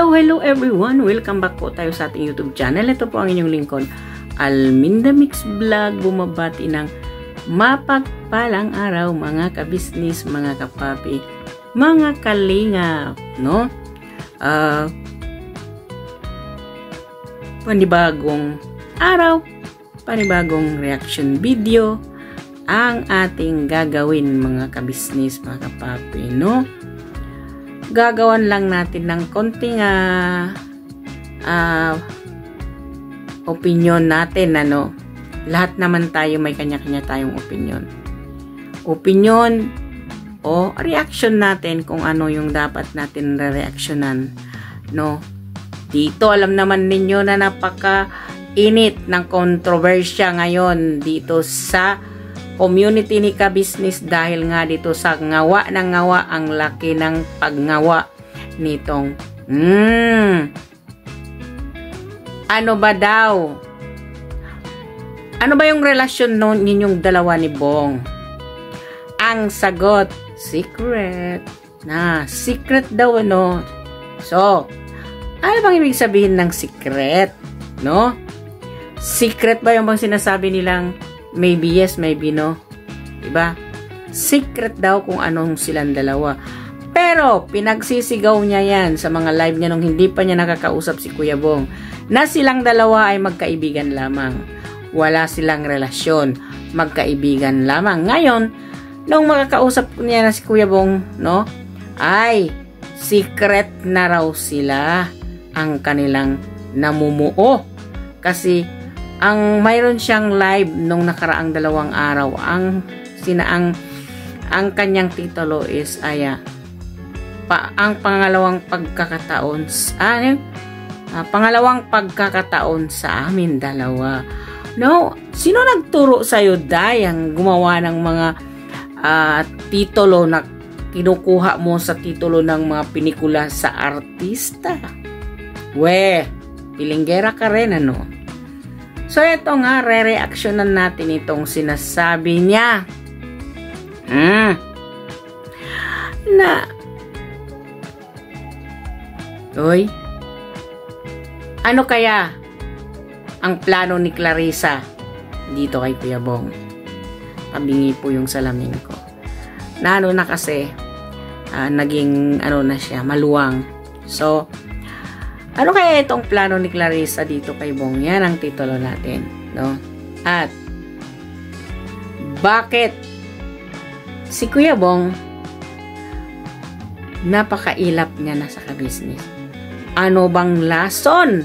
Hello everyone! Welcome back po tayo sa ating YouTube channel. Ito po ang inyong lingkod, Alminda Mix Vlog. Bumabati ng mapagpalang araw mga kabisnis, mga kapapi, mga kalingap, no? Panibagong araw, panibagong reaction video ang ating gagawin mga kabisnis, mga kapapi, no? Gagawan lang natin ng konting opinion natin, ano. Lahat naman tayo may kanya-kanya tayong opinion. Opinion o reaction natin kung ano yung dapat natin re-reactionan, no. Dito alam naman ninyo na napaka-init ng kontrobersya ngayon dito sa community ni Kabisnis dahil nga dito sa ngawa ng ngawa, ang laki ng pagngawa nitong ano ba daw? Ano ba yung relasyon ninyong dalawa ni Bong? Ang sagot, secret. Secret daw, ano? So, ano bang ibig sabihin ng secret? No? Secret ba yung bang sinasabi nilang maybe yes, maybe no? Diba? Secret daw kung anong silang dalawa. Pero, pinagsisigaw niya yan sa mga live niya nung hindi pa niya nakakausap si Kuya Bong na silang dalawa ay magkaibigan lamang. Wala silang relasyon. Magkaibigan lamang. Ngayon, nung makakausap niya na si Kuya Bong, no? Ay, secret na raw sila ang kanilang namumuo. Kasi, ang mayroon siyang live nung nakaraang 2 araw, ang kanyang titulo is ang pangalawang pagkakataon sa amin dalawa. No, sino nagturo sa iyo, Day, ang gumawa ng mga titulo na kinukuha mo sa titulo ng mga pelikula sa artista? Pilinggera ka rin, ano? So, ito nga, re-reactionan natin itong sinasabi niya. Ano kaya ang plano ni Clarissa dito kay Kuya Bong? Pabingi po yung salamin ko. Na kasi, naging, na siya, maluwang. So, ano kaya itong plano ni Clarissa dito kay Bong? Yan ang titulo natin, no? At bakit si Kuya Bong napakailap niya na sa kabisnis? Ano bang lason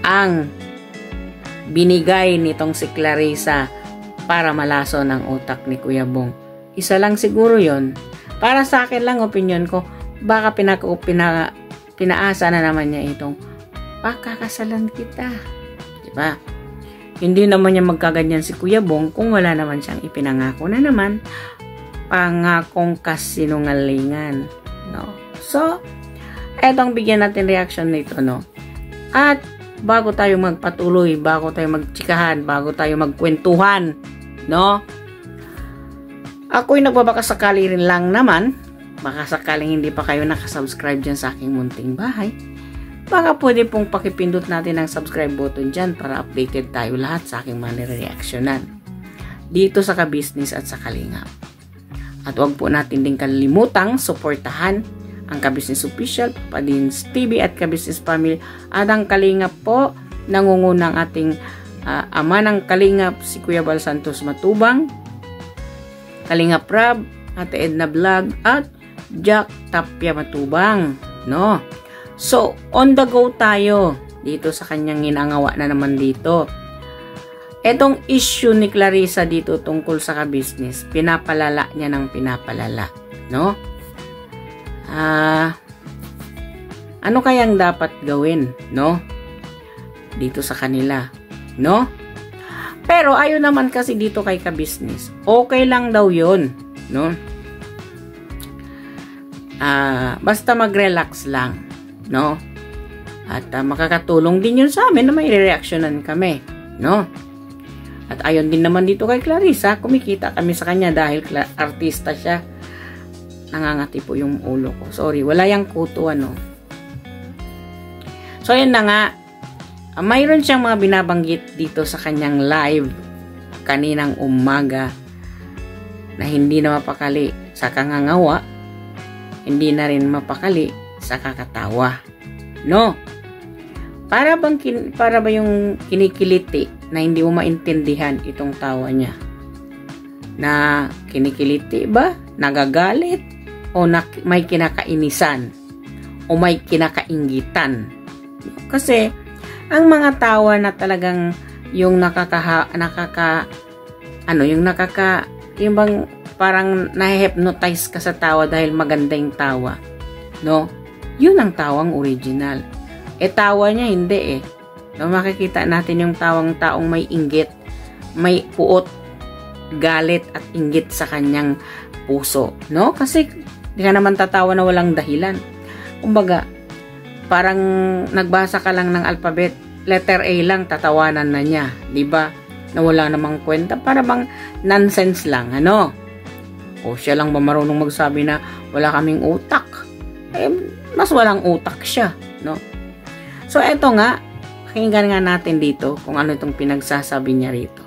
ang binigay nitong si Clarissa para malason ang utak ni Kuya Bong? Isa lang siguro yon. Para sa akin lang, opinion ko, baka pinaasa na naman niya itong pakakasalan kita. Diba? Hindi naman niya magkaganyan si Kuya Bong kung wala naman siyang ipinangako na naman, pangakong kasinungalingan. No? So, etong bigyan natin reaction nito, no? At bago tayo magpatuloy, bago tayo magtsikahan, bago tayo magkwentuhan, no? Ako'y nagbabakasakali rin lang naman, baka sakaling hindi pa kayo nakasubscribe dyan sa aking munting bahay, baka pwede pong pakipindot natin ang subscribe button dyan para updated tayo lahat sa aking mga reaksyonan dito sa Kabisnis at sa Kalingap. At huwag po natin din kalimutang suportahan ang Kabisnis Official, Papadins TV at Kabisnis Family at ang Kalingap po, nangungunang ating ama ng Kalingap, si Kuya Bal Santos Matubang, Kalingap Rab, Ate Edna Vlog at Jack Tapia Matubang, no? So, on the go tayo dito sa kanyang ginangawa na naman dito. Etong issue ni Clarissa dito tungkol sa kabisnis, pinapalala niya ng pinapalala, no? Ano kayang dapat gawin, no? Dito sa kanila, no? Pero ayaw naman kasi dito kay Kabisnis. Okay lang daw 'yon, no? Basta mag-relax lang, no? At makakatulong din 'yun sa amin na may reaksyonan kami, no? At ayon din naman dito kay Clarissa, kumikita kami sa kanya dahil artista siya. Nangangati po yung ulo ko. Sorry, wala yang kuto, ano. So, yun na nga. Mayroon siyang mga binabanggit dito sa kanyang live kaninang umaga na hindi na mapakali sa kangangawa, hindi na rin mapakali sa kakatawa. No? Para ba yung kinikiliti na hindi mo maintindihan itong tawa niya? Na kinikiliti ba? Nagagalit? O may kinakainisan? O may kinakaingitan? Kasi, ang mga tawa na talagang yung yung bang parang na-hypnotize ka sa tawa dahil maganda yung tawa. No? Yun ang tawang original. Tawa niya hindi No, makikita natin yung taong may inggit, may puot, galit at inggit sa kanyang puso. No? Kasi di ka naman tatawa na walang dahilan. Kumbaga, parang nagbasa ka lang ng alphabet, letter A lang, tatawanan na niya. Diba? Na wala namang kwenta. Para bang nonsense lang. Ano? O siya lang ba marunong magsabi na wala kaming utak? Mas walang utak siya. No? So, eto nga, pakinggan nga natin dito kung ano itong pinagsasabi niya rito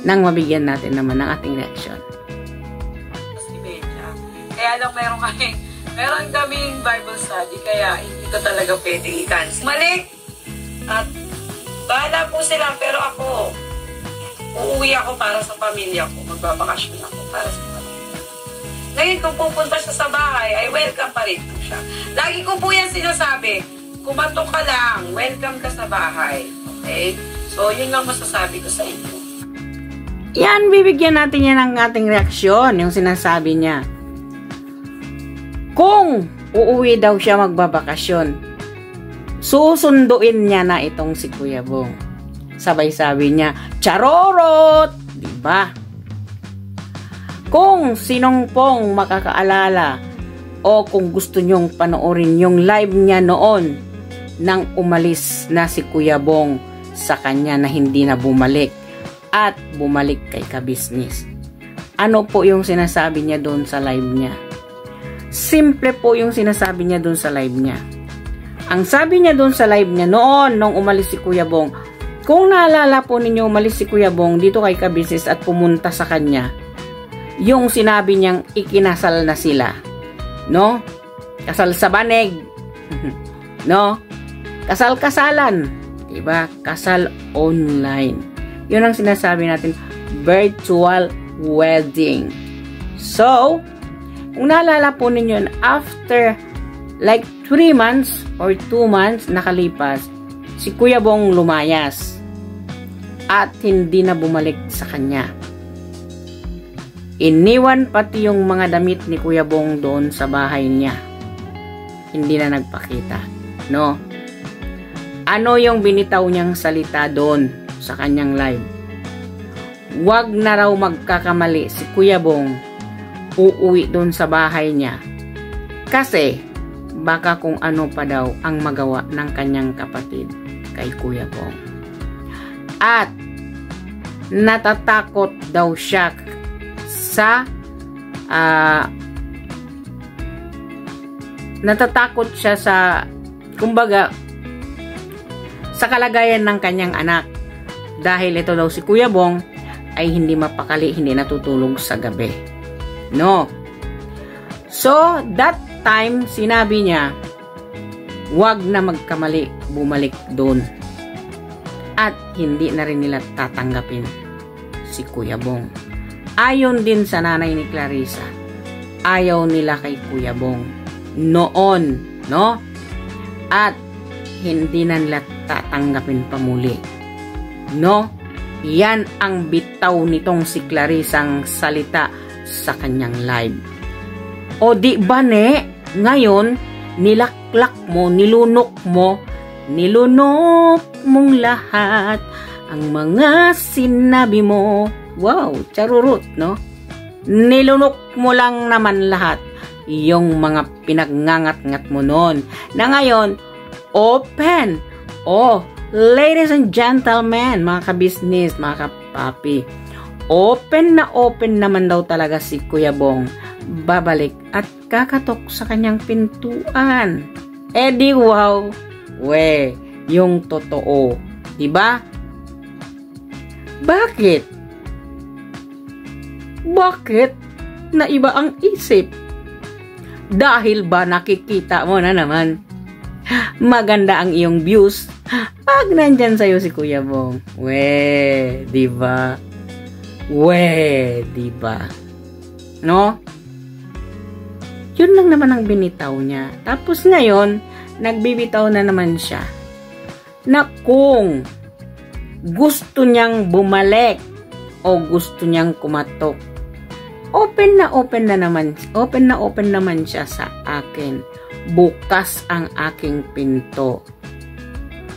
nang mabigyan natin naman ng ating reaction. Kaya lang meron kaming Bible study, kaya hindi ko talaga pwede i-cancel. Mali! At bahala po sila, pero ako, uuwi ako para sa pamilya ko. Magbabakasyon ako para sa pamilya. Ngayon, kung pupunta siya sa bahay, ay welcome pa rin po siya. Lagi ko po yan sinasabi. Kumatok ka lang, welcome ka sa bahay. Okay? So, yun lang masasabi ko sa inyo. Yan, bibigyan natin yan ng ating reaksyon, yung sinasabi niya. Kung uuwi daw siya magbabakasyon, susunduin niya na itong si Kuya Bong. Sabay sabi niya, charorot! Diba? Kung sinong pong makakaalala o kung gusto nyong panoorin yung live niya noon nang umalis na si Kuya Bong sa kanya na hindi na bumalik at bumalik kay Kabisnes. Ano po yung sinasabi niya doon sa live niya? Simple po yung sinasabi niya doon sa live niya. Ang sabi niya doon sa live niya noon nung umalis si Kuya Bong, kung naalala po ninyo umalis si Kuya Bong dito kay Kabisnes at pumunta sa kanya, yung sinabi niyang ikinasal na sila. No? Kasal sa banig. No? Kasal-kasalan. Diba? Kasal online. Yun ang sinasabi natin, virtual wedding. So, kung naalala po ninyo, after like 3 months or 2 months nakalipas, si Kuya Bong lumayas at hindi na bumalik sa kanya. Iniwan pati yung mga damit ni Kuya Bong doon sa bahay niya. Hindi na nagpakita. No? Ano yung binitaw niyang salita doon sa kanyang live? Huwag na raw magkakamali si Kuya Bong uuwi doon sa bahay niya. Kasi baka kung ano pa daw ang magawa ng kanyang kapatid kay Kuya Bong. At natatakot daw siya sa natatakot siya sa kumbaga sa kalagayan ng kanyang anak dahil ito daw si Kuya Bong ay hindi mapakali, hindi natutulog sa gabi. No. So, that time sinabi niya wag na magkamali bumalik doon at hindi na rin nila tatanggapin si Kuya Bong. Ayon din sa nanay ni Clarissa, ayaw nila kay Kuya Bong noon, no? At hindi na nila tatanggapin pa muli, no? Yan ang bitaw nitong si Clarissang salita sa kanyang live. O di ba ne, ngayon nilaklak mo, nilunok mong lahat ang mga sinabi mo. Wow, charurut, no? Nilunok mo lang naman lahat yung mga pinagngangat-ngat mo noon. Na ngayon, open. Oh, ladies and gentlemen, mga kabisnes, mga kapapi, open naman daw talaga si Kuya Bong. Babalik at kakatok sa kanyang pintuan. Di wow. We, yung totoo. Diba? Bakit? Bakit naiba ang isip? Dahil ba nakikita mo na naman maganda ang iyong views pag nandyan sa'yo si Kuya Bong? Diba? Diba? No? Yun lang naman ang binitaw niya. Tapos ngayon, nagbibitaw na naman siya na kung gusto niyang bumalik o gusto niyang kumatok, open na naman siya sa akin. Bukas ang aking pinto.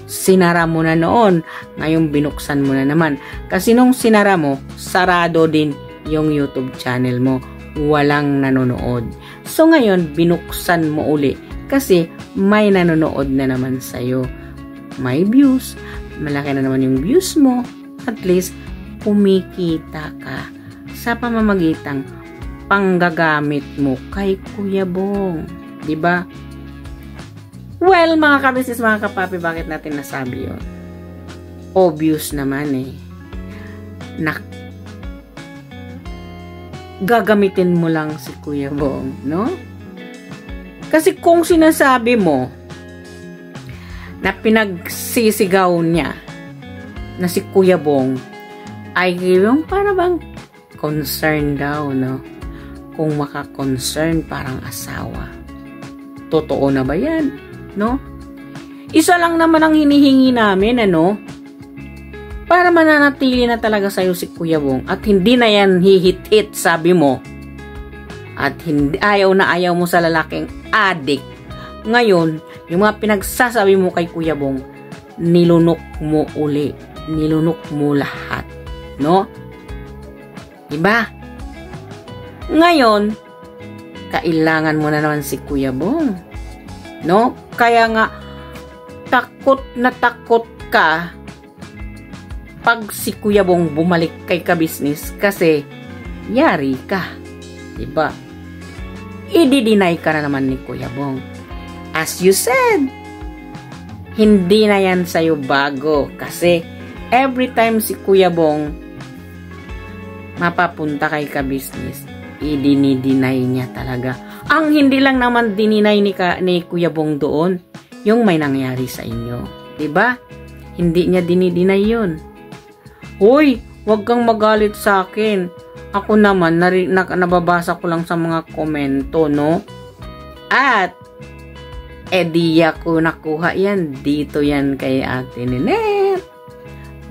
Sinara mo na noon, ngayon binuksan mo na naman. Kasi nung sinara mo, sarado din yung YouTube channel mo. Walang nanonood. So ngayon, binuksan mo uli. Kasi may nanonood na naman sa'yo. May views. Malaki na naman yung views mo. At least, kumikita ka sa pamamagitang panggagamit mo kay Kuya Bong. Diba? Well, mga kabisnes, mga kapapi, bakit natin nasabi yun? Obvious naman eh. Gagamitin mo lang si Kuya Bong, no? Kasi kung sinasabi mo na pinagsisigaw niya na si Kuya Bong ay yung para bang concern daw, no? Kung maka-concern parang asawa. Totoo na ba yan, no? Isa lang naman ang hinihingi namin, ano? Para mananatili na talaga sa'yo si Kuya Bong at hindi na yan hihit-hit, sabi mo. At hindi, ayaw na ayaw mo sa lalaking adik. Ngayon, yung mga pinagsasabi mo kay Kuya Bong, nilunok mo uli. Nilunok mo lahat. No? Diba? Ngayon, kailangan mo na naman si Kuya Bong. No? Kaya nga, takot na takot ka pag si Kuya Bong bumalik kay kabisnes kasi yari ka. Diba? I-deny ka na naman ni Kuya Bong. As you said, hindi na yan sa'yo bago kasi every time si Kuya Bong mapapunta kay kabisnes, i-deny niya talaga. Ang hindi lang naman dininay ni Kuya Bong doon, yung may nangyari sa inyo. Diba? Hindi niya dinideny yun. Hoy, wag kang magalit sa akin. Ako naman, nababasa ko lang sa mga komento, no? At, diya ko nakuha yan. Dito yan kay Ate Nenet.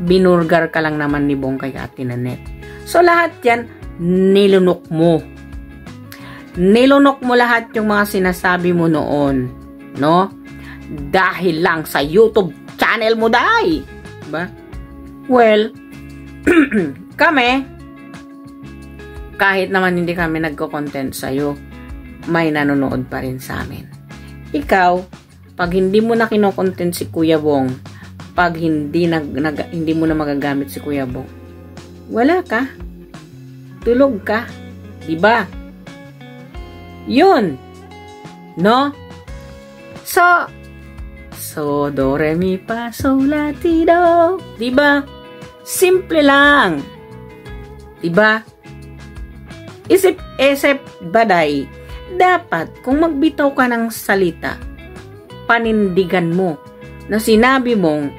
Binurgar ka lang naman ni Bong kay Ate Nenet. So, lahat yan, nilunok mo. Nilunok mo lahat yung mga sinasabi mo noon, no? Dahil lang sa YouTube channel mo, day. Diba? Well, kami, kahit naman hindi kami nagko-content sa'yo, may nanonood pa rin sa amin. Ikaw, pag hindi mo na kino-content si Kuya Bong, pag hindi mo na magagamit si Kuya Bong, wala ka. Tulog ka. Diba? Yun. No? So, do, re, mi, fa, sol, la, ti, do. Diba? Simple lang. Diba? Isip baday. Dapat, kung magbitaw ka ng salita, panindigan mo na sinabi mong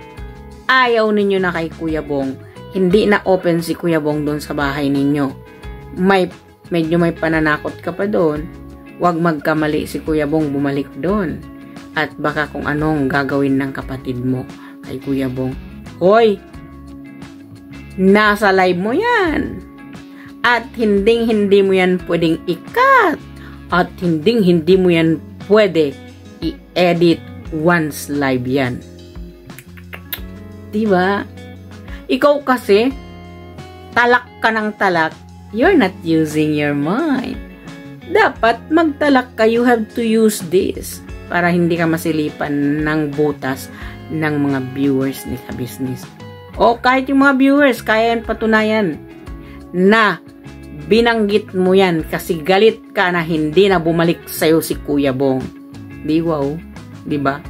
ayaw ninyo na kay Kuya Bong, hindi na open si Kuya Bong doon sa bahay ninyo. Medyo may pananakot ka pa doon. Huwag magkamali si Kuya Bong bumalik doon. At baka kung anong gagawin ng kapatid mo kay Kuya Bong. Hoy! Nasa live mo yan. At hindi mo yan pwedeng i-cut. At hindi mo yan pwede i-edit once live yan. Diba? Ikaw kasi, talak ka ng talak, you're not using your mind. Dapat magtalak ka, you have to use this para hindi ka masilipan ng butas ng mga viewers ni Kabisnes. O kahit yung mga viewers, kaya yan patunayan na binanggit mo yan kasi galit ka na hindi na bumalik sa'yo si Kuya Bong. Di wow? Diba?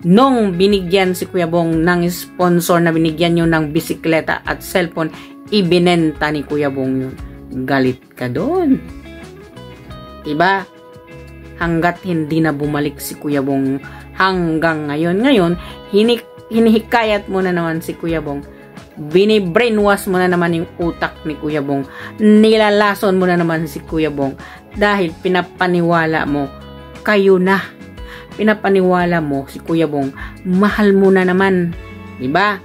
nung binigyan si Kuya Bong ng sponsor na binigyan nyo ng bisikleta at cellphone, ibinenta ni Kuya Bong yun. Galit ka doon. Diba? Hanggat hindi na bumalik si Kuya Bong hanggang ngayon. Ngayon, hinihikayat mo na naman si Kuya Bong. Bini-brainwash mo na naman yung utak ni Kuya Bong. Nilalason mo na naman si Kuya Bong. Dahil pinapaniwala mo, kayo na. Pinapaniwala mo si Kuya Bong, mahal mo na naman. Diba?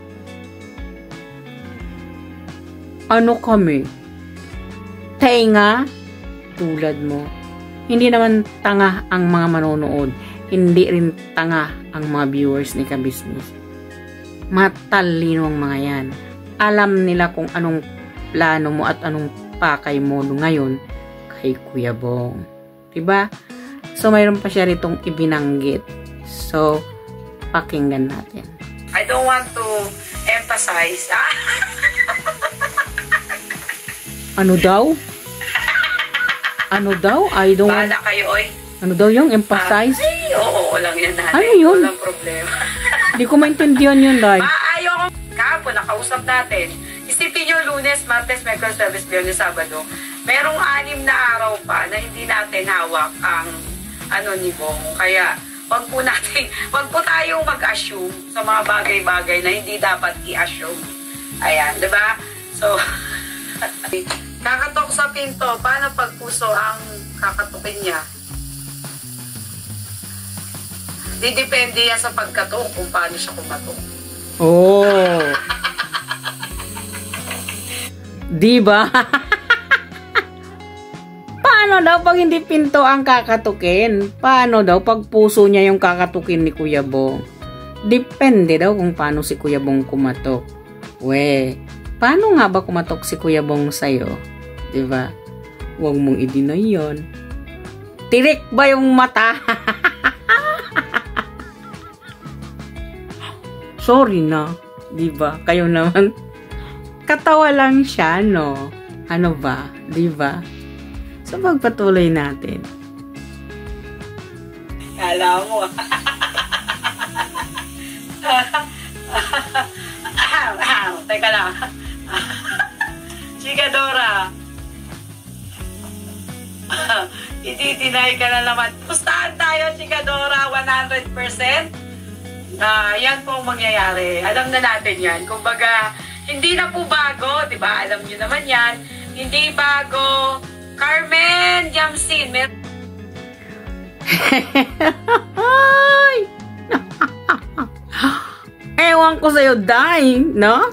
Ano kami? Tenga? Tulad mo. Hindi naman tanga ang mga manonood. Hindi rin tanga ang mga viewers ni Kabisnes. Matalino ang mga yan. Alam nila kung anong plano mo at anong pakay mo ngayon kay Kuya Bong. Diba? So, mayroon pa siya ritong ibinanggit. So, pakinggan natin. I don't want to emphasize. Ano daw? Ano daw? I don't want... Bahala kayo, oy. Ano daw yung emphasize? Ay, oo, lang yan natin. Ano yun? Walang problema. Hindi ko maintindihan yun, Day. Ayoko. Kahapon, nakausap natin. Isipin nyo, Lunes, Martes, Miyerkules, Huwebes, Biyernes, Sabado. Merong 6 na araw pa na hindi natin hawak ang ni Bong. Kaya, wag po tayong mag-assume sa mga bagay-bagay na hindi dapat i-assume. Ayan, di ba? So, kakatok sa pinto, paano pag puso ang kakatukin niya? Didepende yan sa pagkatok kung paano siya kumatok. Oh. Diba? Paano daw pag hindi pinto ang kakatukin? Paano daw pag puso niya yung kakatukin ni Kuya Bong? Depende daw kung paano si Kuya Bong kumatok. Paano nga ba kumatok si Kuya Bong sa'yo? Diba? Huwag mong i-deny yun. Tirik ba yung mata? Sorry na. Diba? Kayo naman. Katawa lang siya, no? Ano ba? Diba? So, pagpatuloy natin. Kala mo. Teka lang. Chika Dora. Ititinay ka na naman. Pustahan tayo, Chika Dora, 100%. Yan po ang mangyayari. Alam na natin yan. Kumbaga, hindi na po bago, di ba? Alam nyo naman yan. Hindi bago. Carmen Jamsin. Ewan ko sa'yo, Day, no?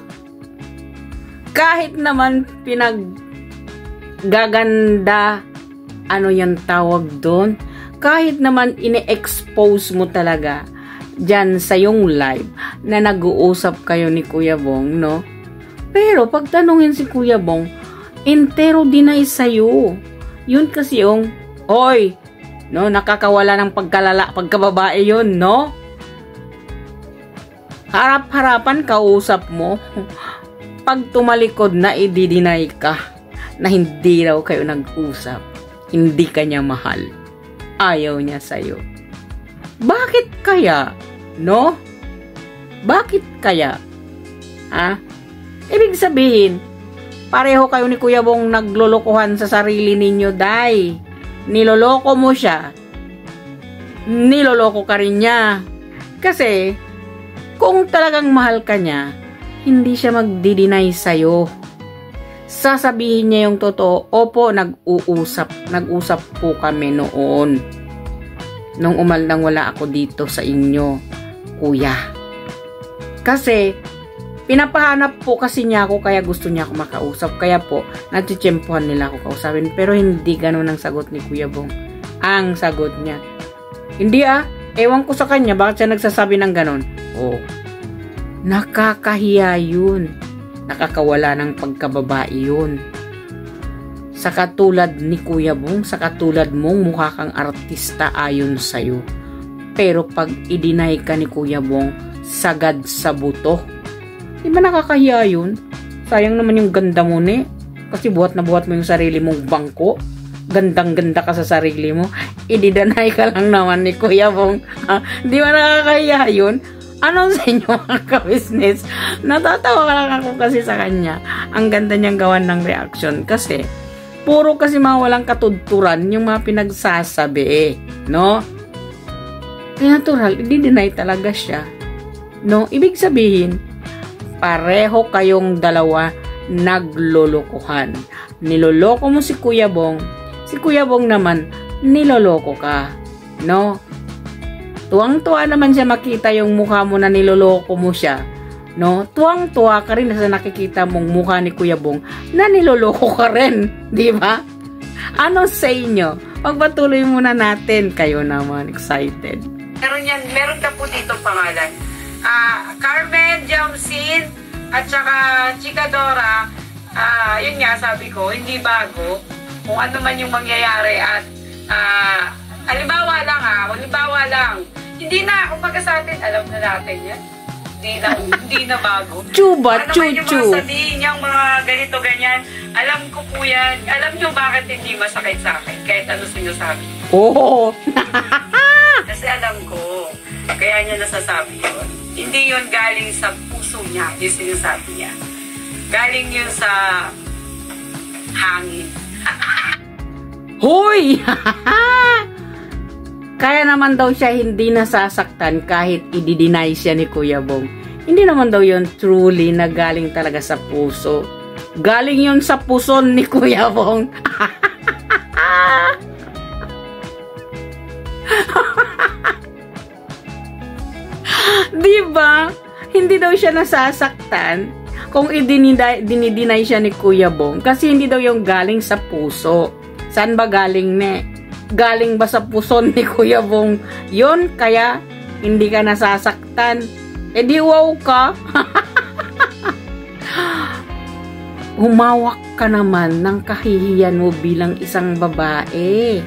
Kahit naman pinaggaganda, ano yung tawag doon? Kahit naman ine-expose mo talaga dyan sa yung live na nag-uusap kayo ni Kuya Bong, no? Pero pag tanungin si Kuya Bong, entero deny sa'yo. Yun kasi yung, oy, no, nakakawala ng pagkababae yun, no? Harap-harapan kausap mo. Pag tumalikod na i-deny ka na hindi raw kayo nag-usap, hindi ka niya mahal. Ayaw niya sa'yo. Bakit kaya? No? Bakit kaya? Ha? Ibig sabihin, pareho kayo ni Kuya Bong naglolokohan sa sarili ninyo, Day. Niloloko mo siya. Niloloko ka rin niya. Kasi, kung talagang mahal ka niya, hindi siya magdi-deny sa'yo. Sasabihin niya yung totoo, opo, nag-usap po kami noon. Nung umaldang wala ako dito sa inyo, Kuya. Kasi, pinapahanap po kasi niya ako, kaya gusto niya ako makausap. Kaya po, natitsyempohan nila ako kausapin. Pero hindi ganun ang sagot ni Kuya Bong. Ang sagot niya, hindi ewan ko sa kanya, bakit siya nagsasabi ng ganun? Oh, nakakahiya yun. Nakakawala ng pagkababae yun. Sa katulad ni Kuya Bong, sa katulad mong mukha kang artista ayon sa'yo. Pero pag i-deny ka ni Kuya Bong, sagad sa buto. Di ba nakakahiya yun? Sayang naman yung ganda mo, ne? Kasi buhat na buhat mo yung sarili mong bangko. gandang-ganda ka sa sarili mo, ididanay ka lang naman ni Kuya Bong. Di ba nakakahiya yun? Ano sa inyo mga ka-business? Natatawa lang ako kasi sa kanya. Ang ganda niyang gawan ng reaction kasi puro kasi mga walang katudturan yung mga pinagsasabi no? Kaya natural, i-deny talaga siya. No? Ibig sabihin, pareho kayong dalawa naglolokohan. Niloloko mo si Kuya Bong, si Kuya Bong naman, niloloko ka. No? Tuwang-tuwa naman siya makita yung mukha mo na niloloko mo siya. No? Tuwang-tuwa ka rin sa nakikita mong mukha ni Kuya Bong na niloloko ka rin. Di ba? Ano sa inyo? Pagpatuloy muna natin. Kayo naman, excited. Meron ka po dito pangalan. Carmen Jamsin at saka Chikadora. Yun nga sabi ko, hindi bago. Kung ano man yung mangyayari at halimbawa lang, hindi na, kumbaga sa atin, alam na natin yan. Hindi na bago. Chuba, ano man yung mga sabihin niyang mga ganito, ganyan, alam ko po yan. Alam niyo bakit hindi masakit sa akin, kahit ano sinasabi. Oo. Kasi alam ko, kaya niya nasasabi yun. Hindi yun galing sa puso niya, yung sinasabi niya. Galing yun sa hangin. Hoy! Kaya naman daw siya hindi nasasaktan kahit i-deny siya ni Kuya Bong. Hindi naman daw yun truly na galing talaga sa puso. Galing yun sa puson ni Kuya Bong. Diba? Hindi daw siya nasasaktan kung i-deny siya ni Kuya Bong kasi hindi daw yung galing sa puso. Saan ba galing ne? Galing ba sa puson ni Kuya Bong? Yun, kaya hindi ka nasasaktan. E di wow ka. Humawak ka naman ng kahihiyan mo bilang isang babae.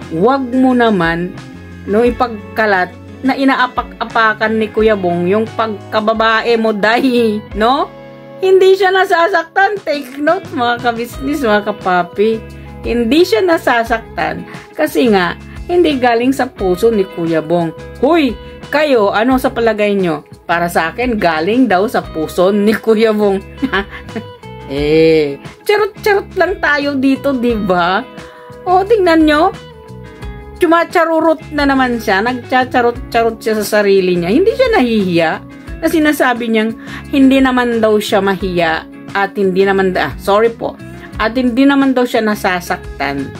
Huwag mo naman ipagkalat na inaapak-apakan ni Kuya Bong yung pagkababae mo dahil, no? Hindi siya nasasaktan. Take note mga ka-business, mga kapapi. Hindi siya nasasaktan kasi nga hindi galing sa puso ni Kuya Bong. Hoy, kayo, ano sa palagay nyo? Para sa akin, galing daw sa puso ni Kuya Bong. Charot-charot lang tayo dito, diba? O, tingnan nyo. Chumacharurot na naman siya. Nagchacharot-charot siya sa sarili niya. Hindi siya nahihiya. Na sinasabi niyang hindi naman daw siya mahiya at hindi naman, at hindi naman daw siya nasasaktan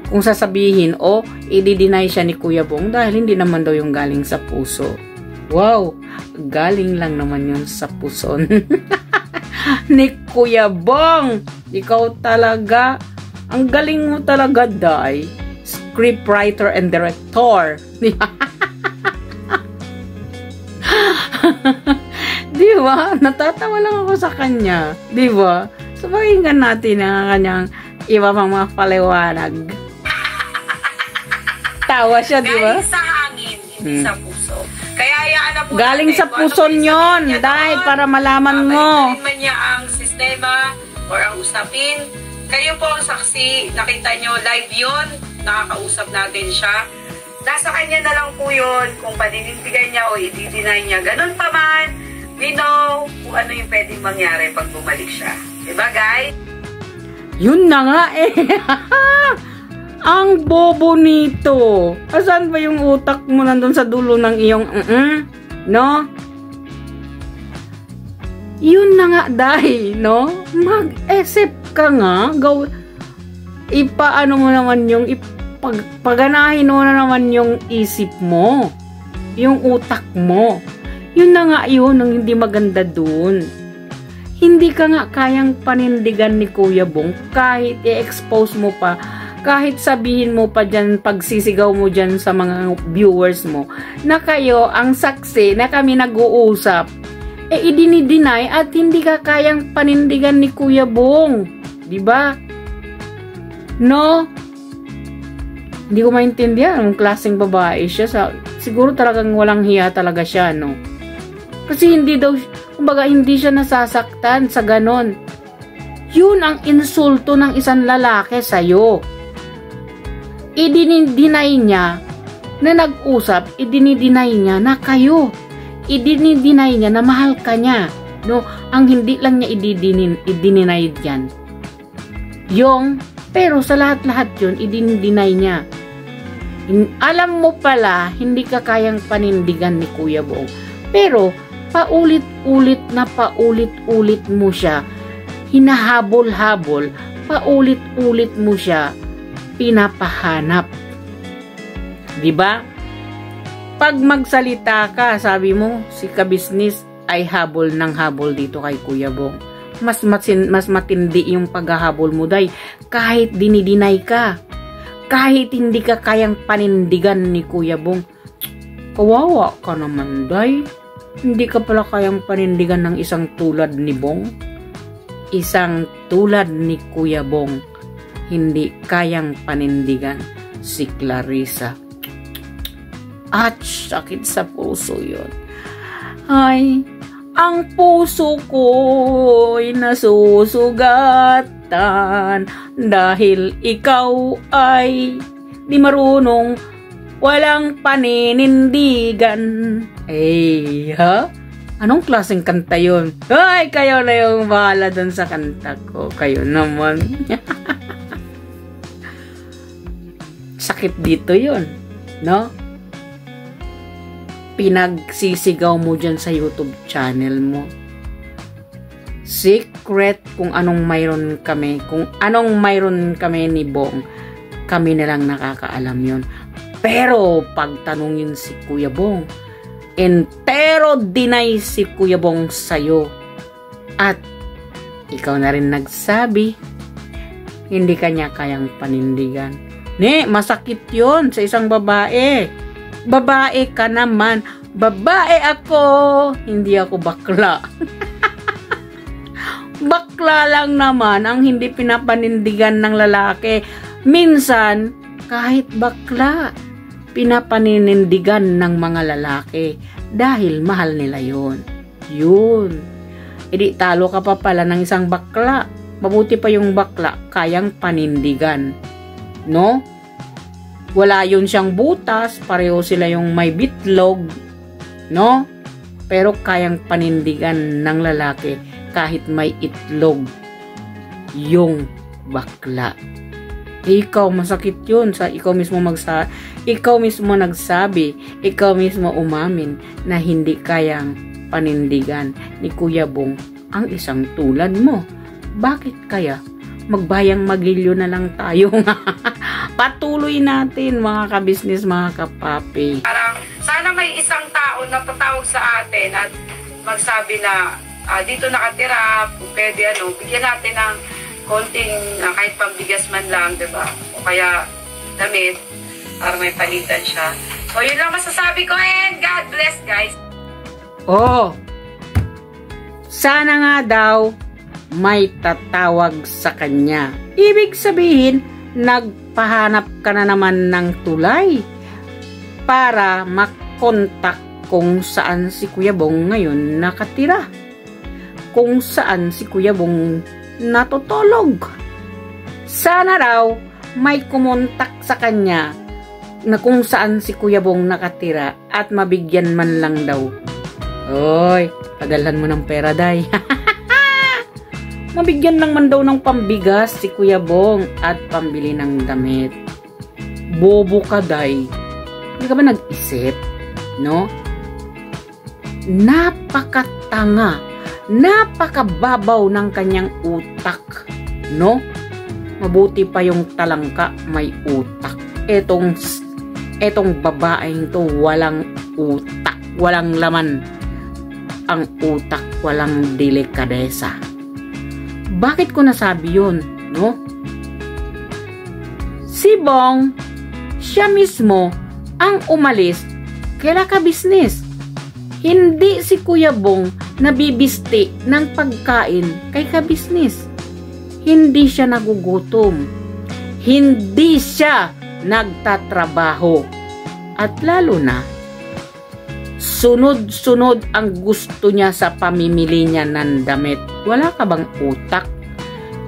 kung sasabihin i-deny siya ni Kuya Bong dahil hindi naman daw yung galing sa puso. Wow, galing lang naman yun sa puson ni Kuya Bong. Ikaw talaga, ang galing mo talaga, Day. Scriptwriter and director. Di ba? Natatawa lang ako sa kanya. Di ba? So, pakinggan natin ang kanyang iba pang mga paliwanag. Tawa siya, di ba? Galing sa hangin, hindi sa puso. Kaya hayaan na po galing natin, sa puson yun, dahil para malaman mo. Balikan man niya ang sistema or ang usapin. Kayo po ang saksi, nakita nyo, live yun, nakakausap natin siya. Nasa kanya na lang po yun, kung paninindigan niya o i-deny niya. Ganun pa man, we know kung ano yung pwedeng mangyari pag bumalik siya. Diba, guys? Yun na nga eh. Ang bobo nito. Asan ba yung utak mo nandun sa dulo ng iyong no? Yun na nga, Day, no? Mag-isip ka nga. Ipaano mo naman yung paganahin mo na naman yung isip mo. Yung utak mo. Yun na nga yun ang hindi maganda dun. Hindi ka nga kayang panindigan ni Kuya Bong kahit i-expose mo pa, kahit sabihin mo pa dyan, pagsisigaw mo dyan sa mga viewers mo, na kayo ang saksi na kami nag-uusap. I-deny at hindi ka kayang panindigan ni Kuya Bong. Diba? No? Hindi ko maintindihan ang klaseng babae siya. Siguro talagang walang hiya talaga siya, no? Kasi hindi daw, kumbaga hindi siya nasasaktan sa ganon. Yun ang insulto ng isang lalaki sa'yo. idinideny niya na nag-usap, idinideny niya na kayo. Idinideny niya na mahal ka niya. No? Ang hindi lang niya idinideny yan. Pero sa lahat-lahat yun, idinideny niya. Alam mo pala, hindi ka kayang panindigan ni Kuya Bong. Pero, paulit-ulit mo siya, hinahabol-habol, paulit-ulit mo siya, pinapahanap. Diba? Pag magsalita ka, sabi mo, si kabisnis ay habol ng habol dito kay Kuya Bong. Mas matindi yung paghahabol mo, day. Kahit dinidinay ka, kahit hindi ka kayang panindigan ni Kuya Bong, kawawa ka naman, day. Hindi ka pala kayang panindigan ng isang tulad ni Bong. Isang tulad ni Kuya Bong, hindi kayang panindigan si Clarissa. Ach, sakit sa puso yun. Ay, ang puso ko'y nasusugatan dahil ikaw ay di marunong, walang paninindigan. Eh, ha? Anong klaseng kanta yun? Ay, kayo na yung bahala dun sa kanta ko. Kayo naman. Sakit dito yun, no? Pinagsisigaw mo dyan sa YouTube channel mo. Secret kung anong mayroon kami. Kung anong mayroon kami ni Bong, kami na lang nakakaalam yun. Pero pag tanungin si Kuya Bong, entero deny si Kuya Bong sa'yo. At ikaw na rin nagsabi, hindi kanya kayang panindigan. Masakit yun sa isang babae. Babae ka naman. Babae ako. Hindi ako bakla. Bakla lang naman ang hindi pinapanindigan ng lalaki. Minsan, kahit bakla, pinapaninindigan ng mga lalaki dahil mahal nila yun. Yun. Edi talo ka pa pala ng isang bakla. Mabuti pa yung bakla, kayang panindigan. No? Wala yun siyang butas, pareho sila yung may bitlog, no? Pero kayang panindigan ng lalaki kahit may itlog yung bakla. Ikaw, masakit yun sa ikaw mismo ikaw mismo nagsabi, ikaw mismo umamin na hindi kayang panindigan ni Kuya Bong ang isang tulad mo. Bakit kaya? Magbayang magilyo na lang tayo. Patuloy natin, mga kabisnes, mga kapapi. Parang sana may isang tao na tatawag sa atin at magsabi na dito nakatira, pwede bigyan natin ng konting kahit pambigas man lang, diba? O kaya damit para may palitan siya. So yun lang masasabi ko, and God bless, guys. Sana nga daw may tatawag sa kanya. Ibig sabihin, nagpahanap ka na naman ng tulay para makontak kung saan si Kuya Bong ngayon nakatira. Kung saan si Kuya Bong natutulog. Sana raw may kumontak sa kanya na kung saan si Kuya Bong nakatira at mabigyan man lang daw. Oy, pagalan mo ng pera, day. Mabigyan lang man daw ng pambigas si Kuya Bong at pambili ng damit. Bobo ka, day. Hindi ka ba nag-isip? No? Napakatanga. Napakababaw ng kanyang utak. No? Mabuti pa yung talangka may utak. Etong babaeng to walang utak. Walang laman. Ang utak walang delikadesa. Bakit ko nasabi yun, no? Si Bong, siya mismo ang umalis kaya kabisnes. Hindi si Kuya Bong nabibisti ng pagkain kay kabisnes. Hindi siya nagugutom. Hindi siya nagtatrabaho. At lalo na, sunod-sunod ang gusto niya sa pamimili niya ng damit. Wala ka bang utak?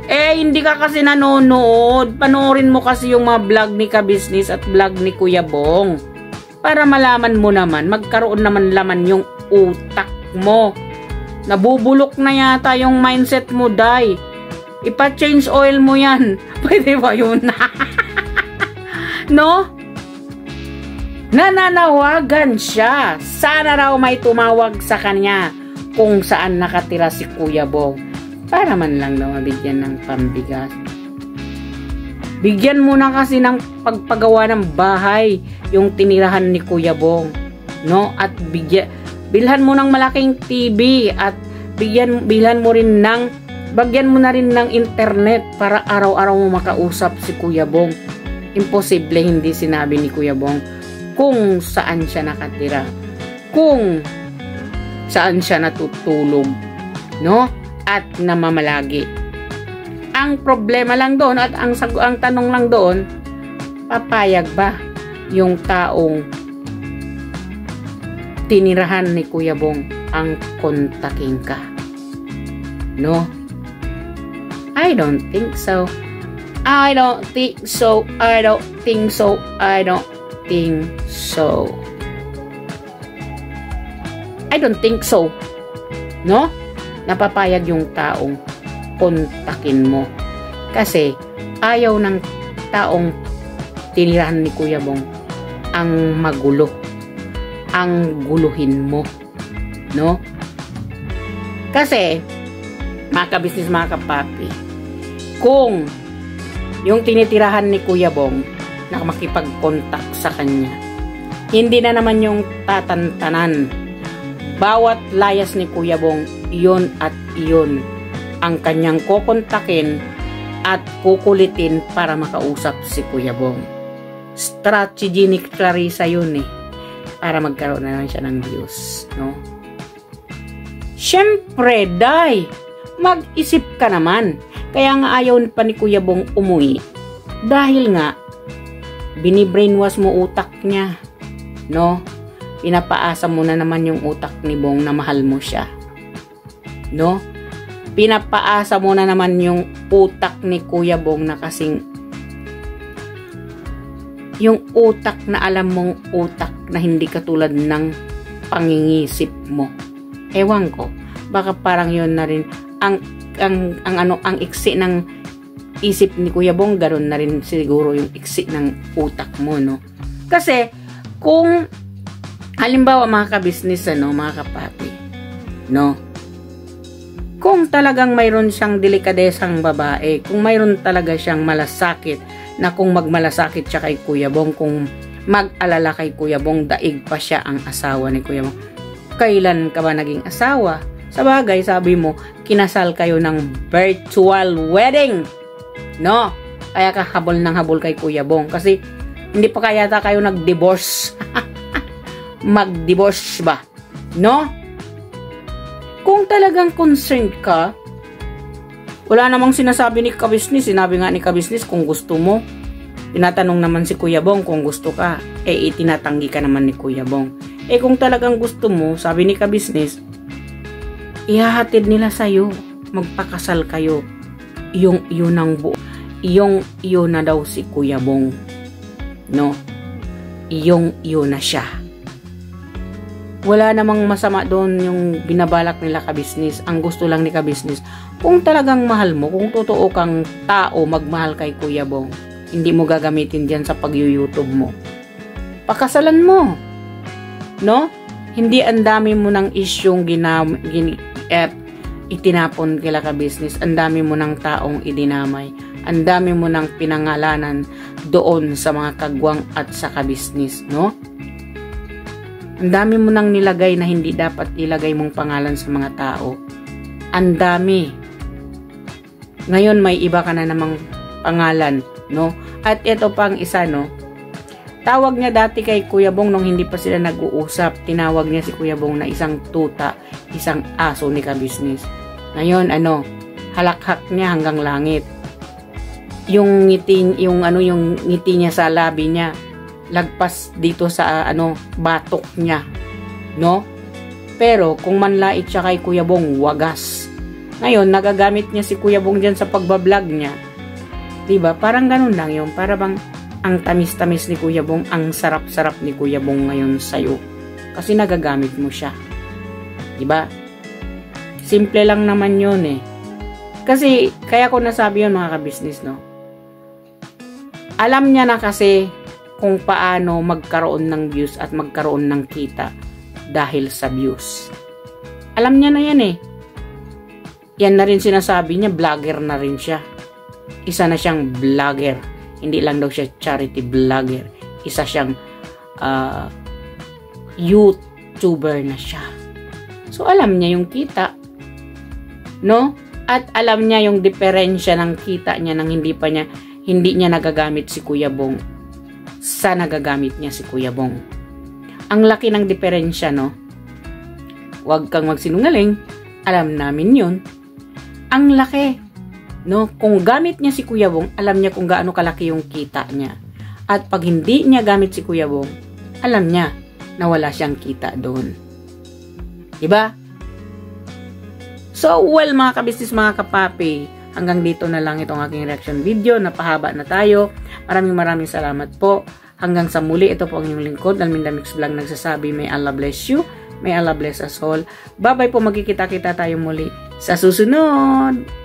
Eh, hindi ka kasi nanonood. Panoorin mo kasi yung mga vlog ni Kabisnes at vlog ni Kuya Bong. Para malaman mo naman, magkaroon naman laman yung utak mo. Nabubulok na yata yung mindset mo, Day. Ipa-change oil mo yan. Pwede ba yun? No? Nananawagan siya. Sana raw may tumawag sa kanya kung saan nakatira si Kuya Bong. Para man lang daw mabigyan ng pambigas. Bigyan mo na kasi ng pagpagawa ng bahay yung tinirahan ni Kuya Bong. No? At bilhan mo ng malaking TV at bilhan mo rin ng bagyan mo na rin ng internet para araw-araw mo makausap si Kuya Bong. Imposible hindi sinabi ni Kuya Bong kung saan siya nakatira, kung saan siya natutulog, no? At namamalagi. Ang problema lang doon at ang tanong lang doon, papayag ba yung taong tinirahan ni Kuya Bong ang kontakin ka? No? I don't think so. I don't think so. I don't think so. I don't think so. I don't think so. No? Napapayag yung taong kontakin mo. Kasi ayaw ng taong tinirahan ni Kuya Bong ang magulo. Ang guluhin mo. No? Kasi mga kabisnes, mga kapapi, kung yung tinitirahan ni Kuya Bong na makipag-contact sa kanya, hindi na naman yung tatantanan. Bawat layas ni Kuya Bong, iyon at iyon ang kanyang kukontakin at kukulitin para makausap si Kuya Bong. Strategy ni Clarissa yun para magkaroon na lang siya ng views, no? Siyempre, Day, mag-isip ka naman. Kaya nga ayaw pa ni Kuya Bong umuwi. Dahil nga, binibrainwash mo utak niya. No? Pinapaasa mo na naman yung utak ni Bong na mahal mo siya. No? Pinapaasa mo na naman yung utak ni Kuya Bong na kasing yung utak na alam mong utak na hindi katulad ng pangingisip mo. Ewan ko. Baka parang yun na rin ang iksi ng isip ni Kuya Bong, ganoon na rin siguro yung iksi ng utak mo, no? Kasi kung halimbawa mga kabisnes, mga kapapi, no? Kung talagang mayroon siyang delikadesang babae, kung mayroon talaga siyang malasakit, na kung magmalasakit siya kay Kuya Bong, kung mag-alala kay Kuya Bong, daig pa siya ang asawa ni Kuya Bong. Kailan ka ba naging asawa? Sa bagay, sabi mo, kinasal kayo ng virtual wedding. No? Kaya ka habol ng habol kay Kuya Bong. Kasi, hindi pa kaya kayo nag-divorce. Mag-divorce ba? No? Kung talagang concerned ka, wala namang sinasabi ni Kabisnes. Sinabi nga ni Kabisnes kung gusto mo. Tinatanong naman si Kuya Bong kung gusto ka. Itinatanggi ka naman ni Kuya Bong. Kung talagang gusto mo, sabi ni Kabisnes, ihahatid nila sa'yo. Magpakasal kayo. Iyong iyo ng buo. Iyong iyo na daw si Kuya Bong. No? Iyong iyo na siya. Wala namang masama doon yung binabalak nila Kabisnes. Ang gusto lang ni Kabisnes, kung talagang mahal mo, kung totoo kang tao, magmahal kay Kuya Bong, hindi mo gagamitin dyan sa pag-YouTube mo. Pakasalan mo. No? Hindi ang dami mo ng isyong itinapon kila Kabisnes. Ang dami mo ng taong idinamay. Ang dami mo ng pinangalanan doon sa mga kagwang at sa Kabisnes, no? Ang dami mo nang nilagay na hindi dapat ilagay mong pangalan sa mga tao. Ang dami. Ngayon may iba ka na namang pangalan, no? At ito pang isa, no? Tawag niya dati kay Kuya Bong nung hindi pa sila nag-uusap. Tinawag niya si Kuya Bong na isang tuta, isang aso ni Kabisnes. Ngayon, halakhak niya hanggang langit. Yung ngiti niya sa labi niya, lagpas dito sa batok niya, no? Pero kung manlait siya kay Kuya Bong, wagas. Ngayon, nagagamit niya si Kuya Bong dyan sa pagbablog niya. Diba? Parang ganun lang yun. Para bang ang tamis-tamis ni Kuya Bong, ang sarap-sarap ni Kuya Bong ngayon sa'yo. Kasi nagagamit mo siya. Diba? Simple lang naman yun eh. Kasi, kaya ko nasabi yun mga kabisnes, no? Alam niya na kasi kung paano magkaroon ng views at magkaroon ng kita dahil sa views. Alam niya na yan eh. Yan na rin sinasabi niya, vlogger na rin siya. Isa na siyang vlogger. Hindi lang daw siya charity vlogger. Isa siyang YouTuber na siya. So, alam niya yung kita. No? At alam niya yung diferensya ng kita niya nang hindi niya nagagamit si Kuya Bong sa nagagamit niya si Kuya Bong. Ang laki ng diferensya, no? Huwag kang magsinungaling. Alam namin yun. Ang laki. No? Kung gamit niya si Kuya Bong, alam niya kung gaano kalaki yung kita niya. At pag hindi niya gamit si Kuya Bong, alam niya na wala siyang kita doon. Diba? So, well mga kabisnes, mga kapapi, hanggang dito na lang itong aking reaction video. Napahaba na tayo. Maraming salamat po. Hanggang sa muli, ito po ang inyong lingkod, Alminda Mix Vlog, nagsasabi, may Allah bless you. May Allah bless us all. Bye-bye po, magkikita-kita tayo muli sa susunod.